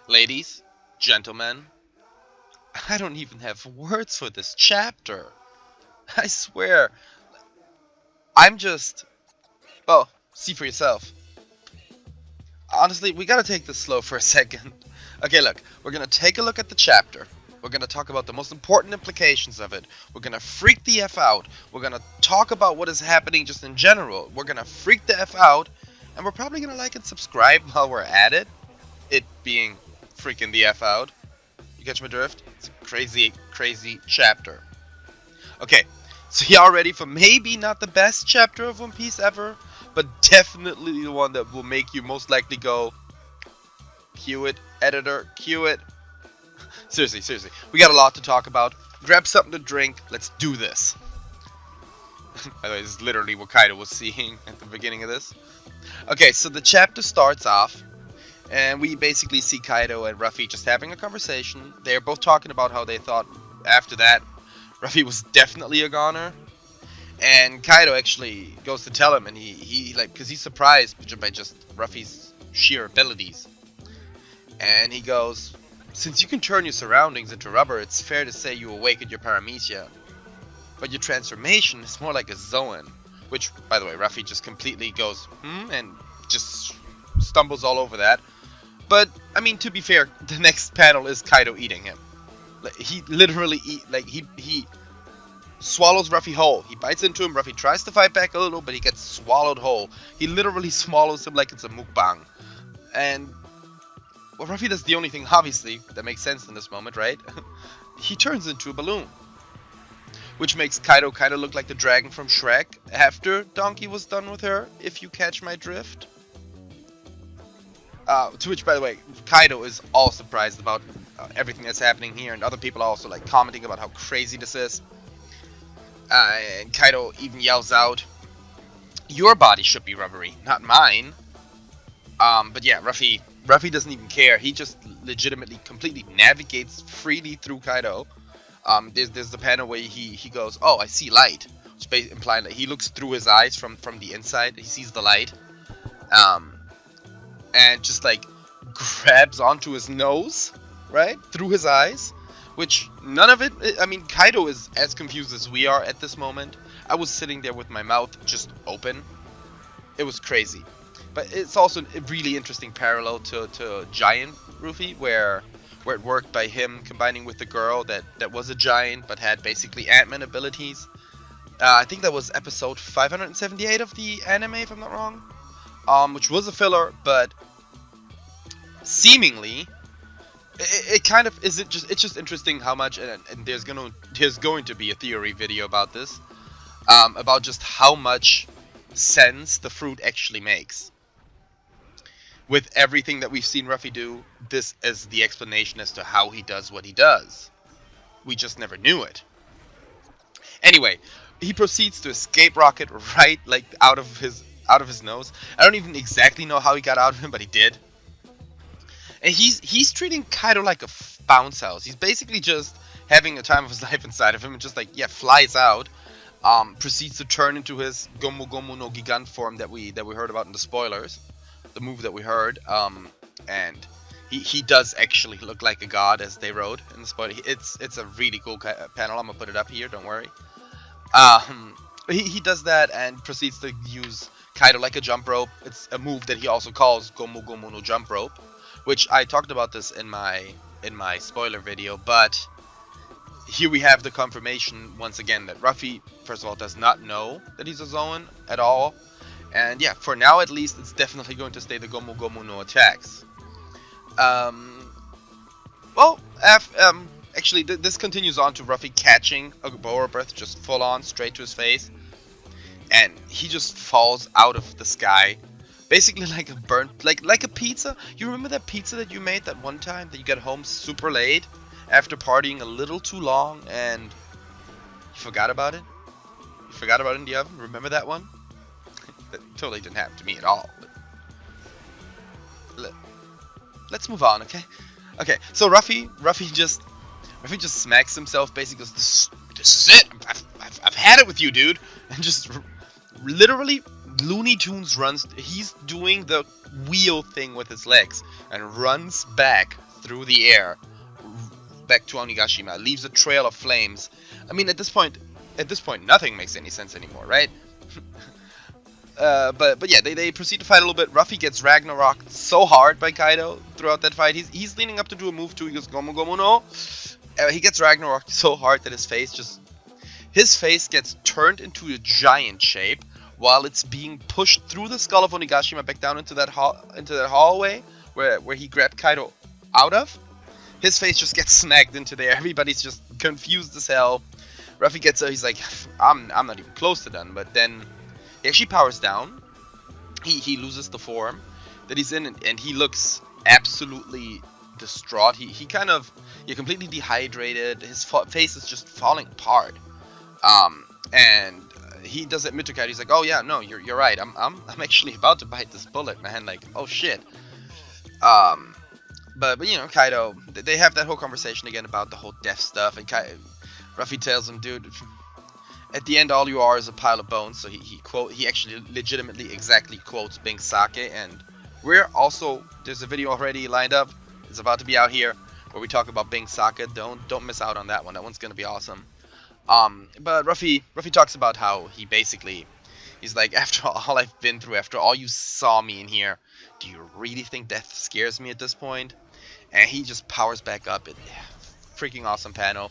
Ladies, gentlemen, I don't even have words for this chapter. I swear, I'm just. Well, see for yourself. Honestly, we gotta take this slow for a second. Okay, look, we're gonna take a look at the chapter. We're gonna talk about the most important implications of it. We're gonna freak the F out. We're gonna talk about what is happening just in general. We're gonna freak the F out. And we're probably gonna like and subscribe while we're at it. It being freaking the F out. You catch my drift? It's a crazy, crazy chapter. Okay, so y'all ready for maybe not the best chapter of One Piece ever, but definitely the one that will make you most likely go, cue it, editor, cue it. Seriously, seriously, we got a lot to talk about. Grab something to drink. Let's do this. By the way, this is literally what Kaido was seeing at the beginning of this. Okay, so the chapter starts off, and we basically see Kaido and Ruffy just having a conversation. They're both talking about how they thought after that Ruffy was definitely a goner. And Kaido actually goes to tell him, and he like, because he's surprised by just Ruffy's sheer abilities. And he goes, since you can turn your surroundings into rubber, it's fair to say you awakened your paramecia. But your transformation is more like a Zoan. Which, by the way, Ruffy just completely goes, and just stumbles all over that. But, I mean, to be fair, the next panel is Kaido eating him. Like, he literally he swallows Ruffy whole. He bites into him. Ruffy tries to fight back a little, but he gets swallowed whole. He literally swallows him like it's a mukbang. And well, Ruffy does the only thing, obviously, that makes sense in this moment, right? He turns into a balloon. Which makes Kaido kind of look like the dragon from Shrek after Donkey was done with her, if you catch my drift. To which, by the way, Kaido is all surprised about everything that's happening here, and other people are also like commenting about how crazy this is. And Kaido even yells out, "Your body should be rubbery, not mine." But yeah, Ruffy doesn't even care. He just legitimately, completely navigates freely through Kaido. There's the panel where he goes, "Oh, I see light," which basically implying that he looks through his eyes from the inside. He sees the light, um, and just like grabs onto his nose, right through his eyes. Which none of it. I mean, Kaido is as confused as we are at this moment. I was sitting there with my mouth just open. It was crazy. But it's also a really interesting parallel to Giant Ruffy, where it worked by him combining with the girl that was a giant but had basically Ant-Man abilities. I think that was episode 578 of the anime, if I'm not wrong. Which was a filler, but seemingly it kind of is. It's just interesting how much, and there's going to be a theory video about this, about just how much sense the fruit actually makes. With everything that we've seen Ruffy do, this is the explanation as to how he does what he does. We just never knew it. Anyway, he proceeds to escape Rocket right like out of his nose. I don't even exactly know how he got out of him, but he did. And he's treating Kaido like a bounce house. He's basically just having a time of his life inside of him, and just like flies out. Proceeds to turn into his Gomu Gomu no Gigant form that we heard about in the spoilers, the move that we heard. And he does actually look like a god, as they wrote in the spoiler. It's a really cool panel. I'm gonna put it up here. Don't worry. He does that and proceeds to use Kaido like a jump rope. It's a move that he also calls Gomu Gomu no Jump Rope, which I talked about this in my spoiler video, but here we have the confirmation once again that Ruffy, first of all, does not know that he's a Zoan at all. And yeah, for now at least, it's definitely going to stay the Gomu Gomu no attacks. Um, well, actually, this continues on to Ruffy catching a Boa Breath just full on, straight to his face. And he just falls out of the sky. Basically like a burnt, like a pizza. You remember that pizza that you made that one time that you got home super late after partying a little too long and you forgot about it? You forgot about it in the oven? Remember that one? That totally didn't happen to me at all. But let's move on, okay? Okay, so Ruffy just smacks himself, basically goes, this is it. I've had it with you, dude. And just literally Looney Tunes runs. He's doing the wheel thing with his legs and runs back through the air back to Onigashima, leaves a trail of flames. I mean, at this point, nothing makes any sense anymore, right? But yeah, they proceed to fight a little bit. Ruffy gets Ragnarok so hard by Kaido throughout that fight. He's leaning up to do a move too. He goes Gomu Gomu no. He gets Ragnarok so hard that his face gets turned into a giant shape while it's being pushed through the skull of Onigashima back down into that hallway where he grabbed Kaido out of. His face just gets snagged into there. Everybody's just confused as hell. Ruffy gets he's like, I'm not even close to done. But then he actually powers down. He loses the form that he's in, and he looks absolutely distraught. He completely dehydrated. His face is just falling apart. And he does admit to Kaido. He's like, oh yeah, no, you're right. I'm actually about to bite this bullet, man. Like, oh shit. But you know, Kaido, they have that whole conversation again about the whole death stuff, and Ruffy tells him, dude, at the end all you are is a pile of bones. So he actually legitimately exactly quotes Bing Sake, and there's a video already lined up. It's about to be out here where we talk about Bing Sake. Don't miss out on that one. That one's gonna be awesome. But Ruffy talks about how he's like, after all I've been through, after all you saw me in here, do you really think death scares me at this point? And he just powers back up. Freaking awesome panel.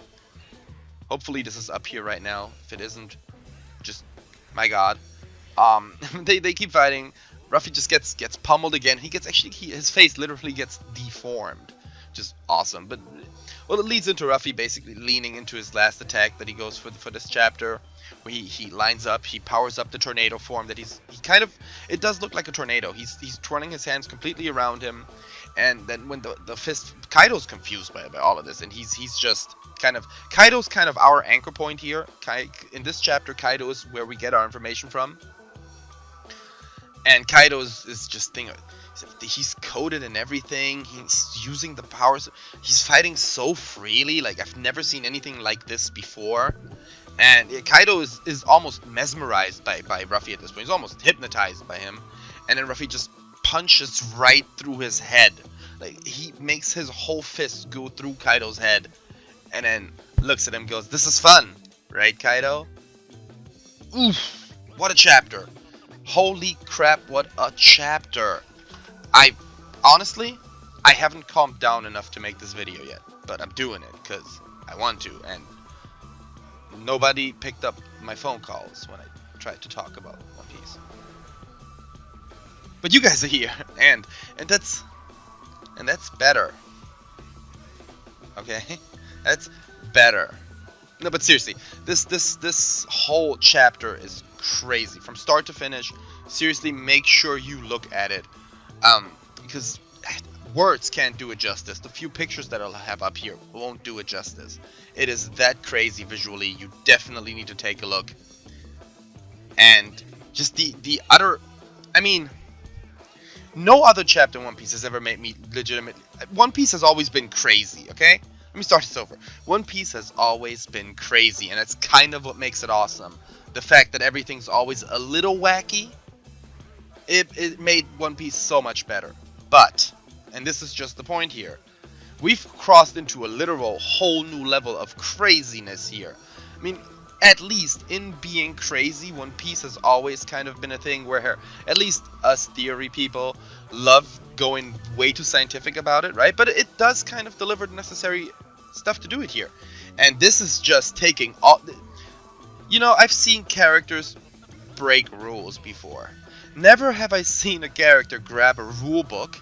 Hopefully this is up here right now. If it isn't, just my god. They keep fighting. Ruffy just gets pummeled again. His face literally gets deformed. Just awesome. But well, it leads into Ruffy basically leaning into his last attack that he goes for this chapter, where he lines up, he powers up the tornado form that it does look like a tornado. He's twirling his hands completely around him, and then when the fist, Kaido's confused by all of this, and he's just Kaido's kind of our anchor point here. In this chapter, Kaido is where we get our information from, and Kaido is just thinking. He's coded and everything. He's using the powers. He's fighting so freely. Like, I've never seen anything like this before. And Kaido is almost mesmerized by Ruffy at this point. He's almost hypnotized by him. And then Ruffy just punches right through his head. Like, he makes his whole fist go through Kaido's head. And then looks at him and goes, this is fun. Right, Kaido? Oof. What a chapter. Holy crap, what a chapter. Honestly, I haven't calmed down enough to make this video yet, but I'm doing it because I want to, and nobody picked up my phone calls when I tried to talk about One Piece. But you guys are here, and that's better. Okay, that's better. No, but seriously, this whole chapter is crazy from start to finish. Seriously, make sure you look at it. Because words can't do it justice. The few pictures that I'll have up here won't do it justice. It is that crazy visually. You definitely need to take a look. And just the other, I mean, no other chapter in One Piece has ever made me legitimately. One Piece has always been crazy, okay? Let me start this over. One Piece has always been crazy, and that's kind of what makes it awesome. The fact that everything's always a little wacky. It made One Piece so much better. But, and this is just the point here, we've crossed into a literal whole new level of craziness here. I mean, at least in being crazy, One Piece has always kind of been a thing where at least us theory people love going way too scientific about it, right? But it does kind of deliver the necessary stuff to do it here. And this is just taking all... You know, I've seen characters break rules before. Never have I seen a character grab a rule book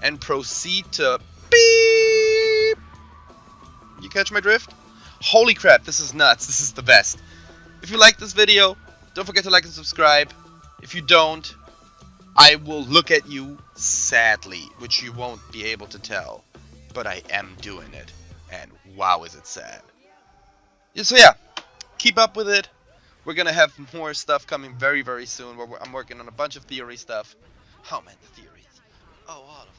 and proceed to beep. You catch my drift? Holy crap, this is nuts. This is the best. If you like this video, don't forget to like and subscribe. If you don't, I will look at you sadly, which you won't be able to tell. But I am doing it. And wow, is it sad. So yeah, keep up with it. We're going to have more stuff coming very, very soon. I'm working on a bunch of theory stuff. Oh man, the theories. Oh, all of them.